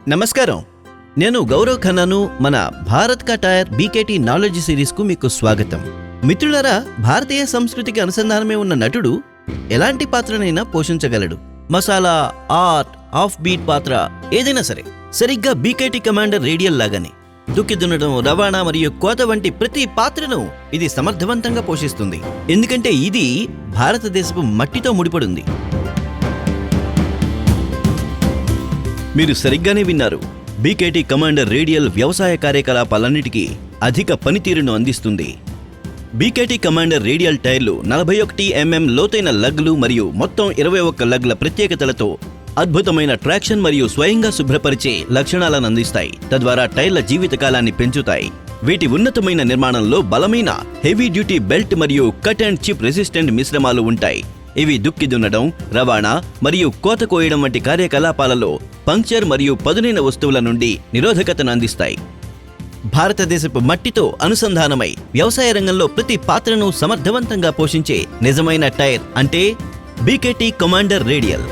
నమస్కారం, నేను గౌరవ్ ఖన్నాను. మన భారత్ కా టైర్ బీకేటీ నాలెడ్జ్ సిరీస్కు మీకు స్వాగతం. మిత్రులారా, భారతీయ సంస్కృతికి అనుసంధానమే ఉన్న నటుడు ఎలాంటి పాత్రనైనా పోషించగలడు. మసాలా, ఆర్ట్, ఆఫ్ బీట్ పాత్ర ఏదైనా సరే, సరిగ్గా బీకేటీ కమాండర్ రేడియల్ లాగానే దుక్కి దున్నడం, రవాణా మరియు కోత వంటి ప్రతి పాత్రను ఇది సమర్థవంతంగా పోషిస్తుంది. ఎందుకంటే ఇది భారతదేశపు మట్టితో ముడిపడింది. మీరు సరిగ్గానే విన్నారు. బీకేటీ కమాండర్ రేడియల్ వ్యవసాయ కార్యకలాపాలన్నిటికీ అధిక పనితీరును అందిస్తుంది. బీకేటీ కమాండర్ రేడియల్ టైర్లు 41 mm లోతైన లగ్లు మరియు మొత్తం 21 లగ్ల ప్రత్యేకతలతో అద్భుతమైన ట్రాక్షన్ మరియు స్వయంగా శుభ్రపరిచే లక్షణాలను అందిస్తాయి. తద్వారా టైర్ల జీవితకాలాన్ని పెంచుతాయి. వీటి ఉన్నతమైన నిర్మాణంలో బలమైన హెవీ డ్యూటీ బెల్ట్ మరియు కట్ అండ్ చిప్ రెసిస్టెంట్ మిశ్రమాలు ఉంటాయి. ఇవి దుక్కి దున్నడం, రవాణా మరియు కోత కోయడం వంటి కార్యకలాపాలలో పంక్చర్ మరియు పదునైన వస్తువుల నుండి నిరోధకతను అందిస్తాయి. భారతదేశపు మట్టితో అనుసంధానమై వ్యవసాయ రంగంలో ప్రతి పాత్రను సమర్థవంతంగా పోషించే నిజమైన టైర్ అంటే బీకేటీ కమాండర్ రేడియల్.